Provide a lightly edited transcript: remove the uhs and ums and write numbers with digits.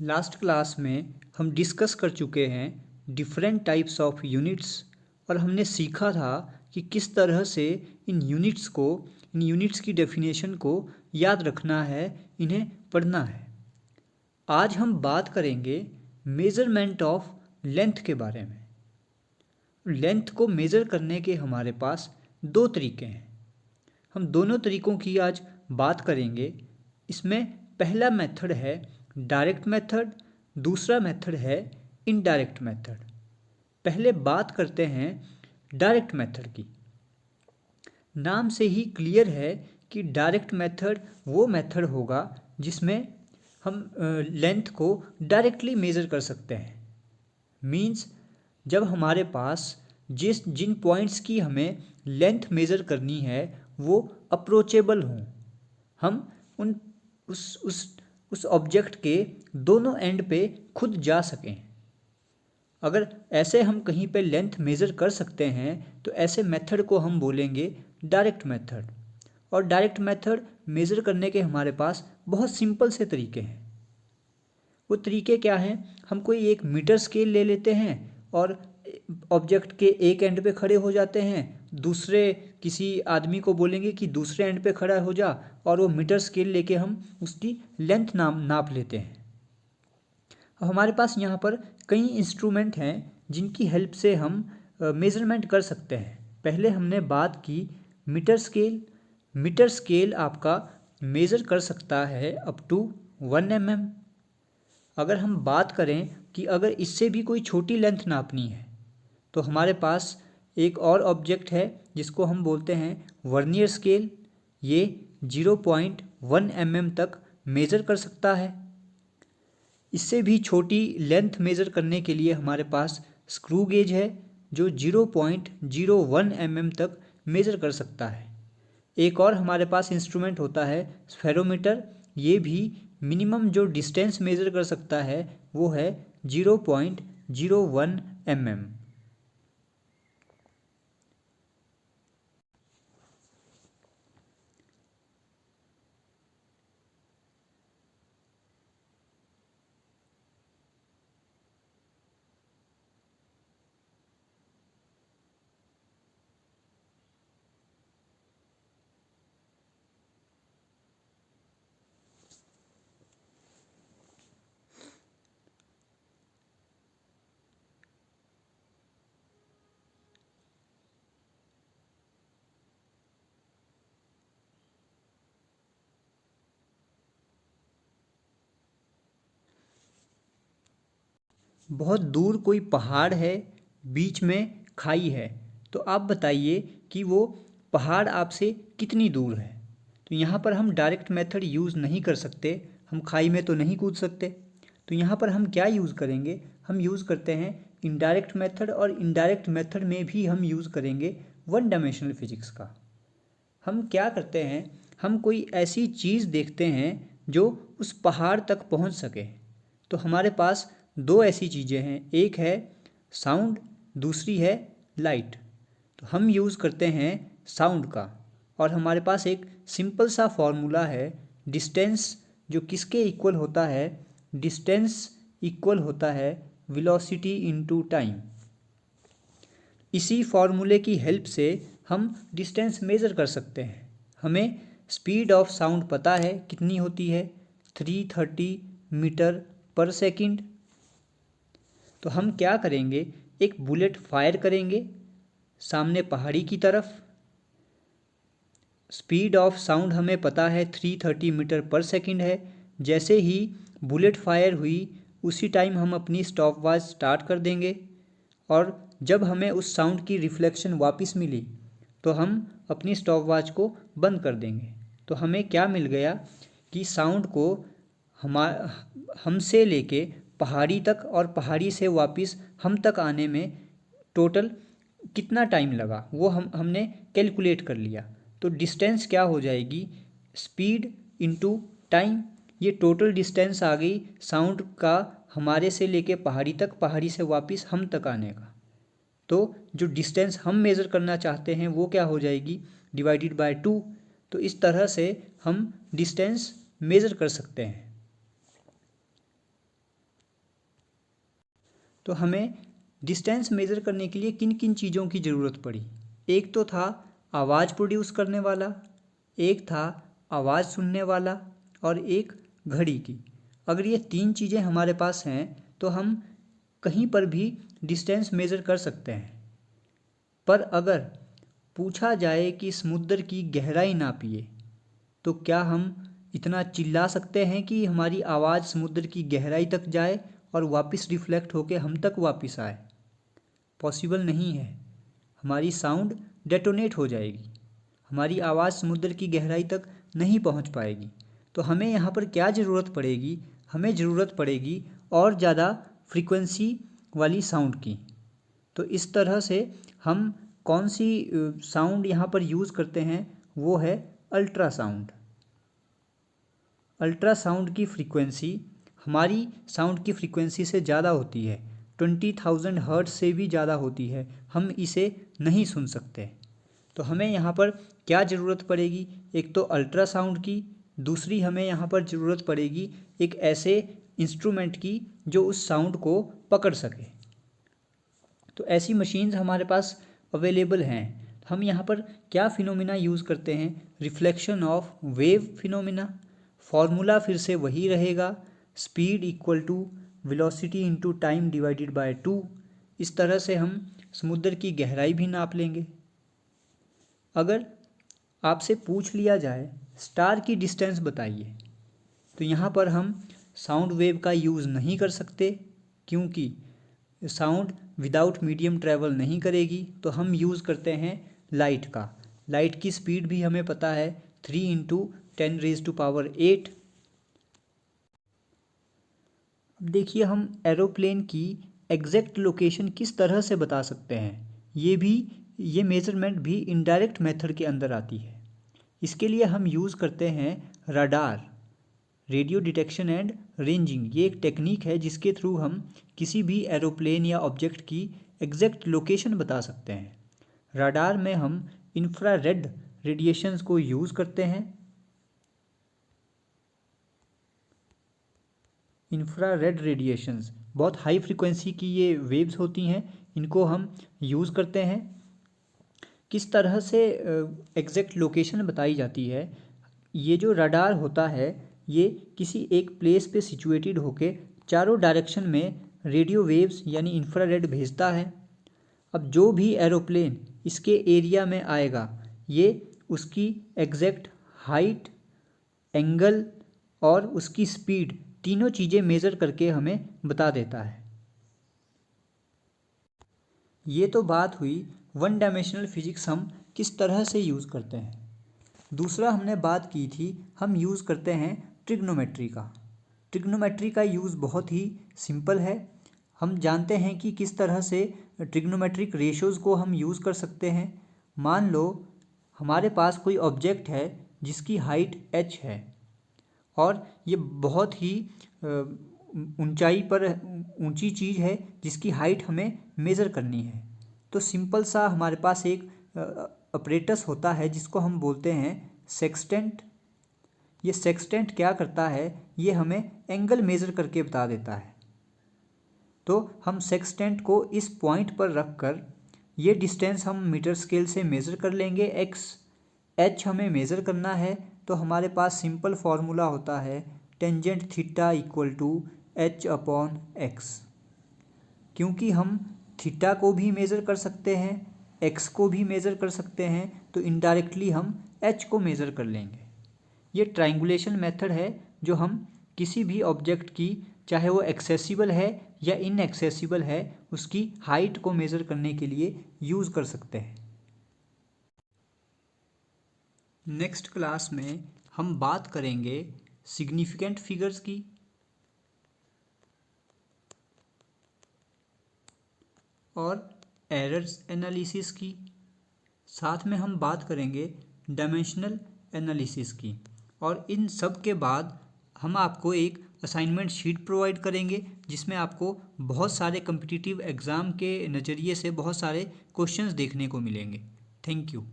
Last class में हम discuss कर चुके हैं डिफरेंट टाइप्स ऑफ यूनिट्स और हमने सीखा था कि किस तरह से इन यूनिट्स की डेफिनेशन को याद रखना है, इन्हें पढ़ना है। आज हम बात करेंगे मेज़रमेंट ऑफ लेंथ के बारे में। लेंथ को मेज़र करने के हमारे पास दो तरीके हैं। हम दोनों तरीकों की आज बात करेंगे। इसमें पहला मेथड है डायरेक्ट मेथड, दूसरा मेथड है इनडायरेक्ट मेथड। पहले बात करते हैं डायरेक्ट मेथड की। नाम से ही क्लियर है कि डायरेक्ट मेथड वो मेथड होगा जिसमें हम लेंथ को डायरेक्टली मेज़र कर सकते हैं। मीन्स जब हमारे पास जिन पॉइंट्स की हमें लेंथ मेज़र करनी है वो अप्रोचेबल हों, हम उस ऑब्जेक्ट के दोनों एंड पे खुद जा सकें। अगर ऐसे हम कहीं पे लेंथ मेज़र कर सकते हैं तो ऐसे मेथड को हम बोलेंगे डायरेक्ट मेथड। और डायरेक्ट मेथड मेज़र करने के हमारे पास बहुत सिंपल से तरीके हैं। वो तरीके क्या हैं? हम कोई एक मीटर स्केल ले लेते हैं और ऑब्जेक्ट के एक एंड पे खड़े हो जाते हैं, दूसरे किसी आदमी को बोलेंगे कि दूसरे एंड पे खड़ा हो जा, और वो मीटर स्केल लेके हम उसकी लेंथ नाप लेते हैं। अब हमारे पास यहाँ पर कई इंस्ट्रूमेंट हैं जिनकी हेल्प से हम मेज़रमेंट कर सकते हैं। पहले हमने बात की मीटर स्केल। मीटर स्केल आपका मेज़र कर सकता है अप टू 1 mm। अगर हम बात करें कि अगर इससे भी कोई छोटी लेंथ नापनी है तो हमारे पास एक और ऑब्जेक्ट है जिसको हम बोलते हैं वर्नियर स्केल। ये 0.1 mm तक मेज़र कर सकता है। इससे भी छोटी लेंथ मेज़र करने के लिए हमारे पास स्क्रू गेज है जो 0.01 mm तक मेज़र कर सकता है। एक और हमारे पास इंस्ट्रूमेंट होता है स्फेरोमीटर। ये भी मिनिमम जो डिस्टेंस मेज़र कर सकता है वो है 0.01 mm। बहुत दूर कोई पहाड़ है, बीच में खाई है, तो आप बताइए कि वो पहाड़ आपसे कितनी दूर है। तो यहाँ पर हम डायरेक्ट मेथड यूज़ नहीं कर सकते, हम खाई में तो नहीं कूद सकते। तो यहाँ पर हम क्या यूज़ करेंगे? हम यूज़ करते हैं इनडायरेक्ट मेथड, और इनडायरेक्ट मेथड में भी हम यूज़ करेंगे वन डायमेंशनल फिजिक्स का। हम क्या करते हैं, हम कोई ऐसी चीज़ देखते हैं जो उस पहाड़ तक पहुंच सके। तो हमारे पास दो ऐसी चीज़ें हैं, एक है साउंड, दूसरी है लाइट। तो हम यूज़ करते हैं साउंड का, और हमारे पास एक सिंपल सा फॉर्मूला है डिस्टेंस, जो किसके इक्वल होता है? डिस्टेंस इक्वल होता है वेलोसिटी इनटू टाइम। इसी फॉर्मूले की हेल्प से हम डिस्टेंस मेज़र कर सकते हैं। हमें स्पीड ऑफ साउंड पता है कितनी होती है, 330 मीटर पर सेकंड। तो हम क्या करेंगे, एक बुलेट फायर करेंगे सामने पहाड़ी की तरफ। स्पीड ऑफ साउंड हमें पता है 330 मीटर पर सेकंड है। जैसे ही बुलेट फायर हुई उसी टाइम हम अपनी स्टॉप वॉच स्टार्ट कर देंगे, और जब हमें उस साउंड की रिफ्लेक्शन वापस मिली तो हम अपनी स्टॉप वॉच को बंद कर देंगे। तो हमें क्या मिल गया कि साउंड को हमसे लेके पहाड़ी तक और पहाड़ी से वापस हम तक आने में टोटल कितना टाइम लगा वो हमने कैलकुलेट कर लिया। तो डिस्टेंस क्या हो जाएगी, स्पीड इनटू टाइम। ये टोटल डिस्टेंस आ गई साउंड का हमारे से लेके पहाड़ी तक, पहाड़ी से वापस हम तक आने का। तो जो डिस्टेंस हम मेज़र करना चाहते हैं वो क्या हो जाएगी, डिवाइडेड बाय 2। तो इस तरह से हम डिस्टेंस मेज़र कर सकते हैं। तो हमें डिस्टेंस मेज़र करने के लिए किन किन चीज़ों की ज़रूरत पड़ी। एक तो था आवाज़ प्रोड्यूस करने वाला, एक था आवाज़ सुनने वाला और एक घड़ी की। अगर ये 3 चीज़ें हमारे पास हैं तो हम कहीं पर भी डिस्टेंस मेज़र कर सकते हैं। पर अगर पूछा जाए कि समुद्र की गहराई नापिए, तो क्या हम इतना चिल्ला सकते हैं कि हमारी आवाज़ समुद्र की गहराई तक जाए और वापस रिफ्लेक्ट होकर हम तक वापस आए? पॉसिबल नहीं है। हमारी साउंड डेटोनेट हो जाएगी, हमारी आवाज़ समुद्र की गहराई तक नहीं पहुंच पाएगी। तो हमें यहाँ पर क्या ज़रूरत पड़ेगी? हमें ज़रूरत पड़ेगी और ज़्यादा फ्रीक्वेंसी वाली साउंड की। तो इस तरह से हम कौन सी साउंड यहाँ पर यूज़ करते हैं, वो है अल्ट्रासाउंड। अल्ट्रासाउंड की फ्रीक्वेंसी हमारी साउंड की फ्रीक्वेंसी से ज़्यादा होती है, 20,000 हर्ट्ज से भी ज़्यादा होती है। हम इसे नहीं सुन सकते। तो हमें यहाँ पर क्या ज़रूरत पड़ेगी? एक तो अल्ट्रासाउंड की, दूसरी हमें यहाँ पर ज़रूरत पड़ेगी एक ऐसे इंस्ट्रूमेंट की जो उस साउंड को पकड़ सके। तो ऐसी मशीन्स हमारे पास अवेलेबल हैं। हम यहाँ पर क्या फिनोमिना यूज़ करते हैं? Reflection of wave phenomena. Formula फिर से वही रहेगा, speed equal to velocity into time divided by 2। इस तरह से हम समुद्र की गहराई भी नाप लेंगे। अगर आपसे पूछ लिया जाए स्टार की डिस्टेंस बताइए, तो यहाँ पर हम साउंड वेव का यूज़ नहीं कर सकते, क्योंकि साउंड विदाउट मीडियम ट्रैवल नहीं करेगी। तो हम यूज़ करते हैं लाइट का। लाइट की स्पीड भी हमें पता है, 3 × 10⁸। अब देखिए हम एरोप्लेन की एग्जैक्ट लोकेशन किस तरह से बता सकते हैं। ये मेज़रमेंट भी इनडायरेक्ट मेथड के अंदर आती है। इसके लिए हम यूज़ करते हैं radar, radio detection and ranging. ये एक टेक्निक है जिसके थ्रू हम किसी भी एरोप्लेन या ऑब्जेक्ट की एग्जैक्ट लोकेशन बता सकते हैं। रडार में हम इंफ्रारेड रेडिएशंस को यूज़ करते हैं। इंफ्रारेड रेडिएशंस बहुत हाई फ्रीक्वेंसी की ये वेव्स होती हैं, इनको हम यूज़ करते हैं। किस तरह से एग्जैक्ट लोकेशन बताई जाती है? ये जो रडार होता है ये किसी एक प्लेस पे सिचुएटेड होके चारों डायरेक्शन में रेडियो वेव्स यानी इंफ्रारेड भेजता है। अब जो भी एरोप्लेन इसके एरिया में आएगा ये उसकी एग्जैक्ट हाइट, एंगल और उसकी स्पीड, तीनों चीज़ें मेज़र करके हमें बता देता है। ये तो बात हुई वन डायमेंशनल फिजिक्स हम किस तरह से यूज़ करते हैं। दूसरा हमने बात की थी हम यूज़ करते हैं ट्रिग्नोमेट्री का। ट्रिग्नोमेट्री का यूज़ बहुत ही सिंपल है। हम जानते हैं कि किस तरह से ट्रिग्नोमेट्रिक रेशोज़ को हम यूज़ कर सकते हैं। मान लो हमारे पास कोई ऑब्जेक्ट है जिसकी हाइट h है और ये बहुत ही ऊंचाई पर ऊंची चीज़ है जिसकी हाइट हमें मेज़र करनी है। तो सिंपल सा हमारे पास एक अपरेटस होता है जिसको हम बोलते हैं सेक्सटेंट। ये सेक्सटेंट क्या करता है? ये हमें एंगल मेज़र करके बता देता है। तो हम सेक्सटेंट को इस पॉइंट पर रख कर ये डिस्टेंस हम मीटर स्केल से मेज़र कर लेंगे। h हमें मेज़र करना है, तो हमारे पास सिंपल फार्मूला होता है tangent theta equal to h/x। क्योंकि हम थीटा को भी मेज़र कर सकते हैं, x को भी मेज़र कर सकते हैं, तो इनडायरेक्टली हम h को मेज़र कर लेंगे। ये ट्रायंगुलेशन मेथड है जो हम किसी भी ऑब्जेक्ट की, चाहे वो एक्सेसिबल है या इनएक्सेसिबल है, उसकी हाइट को मेज़र करने के लिए यूज़ कर सकते हैं। नेक्स्ट क्लास में हम बात करेंगे सिग्निफिकेंट फिगर्स की और एरर्स एनालिसिस की। साथ में हम बात करेंगे डायमेंशनल एनालिसिस की। और इन सब के बाद हम आपको एक असाइनमेंट शीट प्रोवाइड करेंगे जिसमें आपको बहुत सारे कॉम्पिटिटिव एग्ज़ाम के नज़रिए से बहुत सारे क्वेश्चंस देखने को मिलेंगे। Thank you.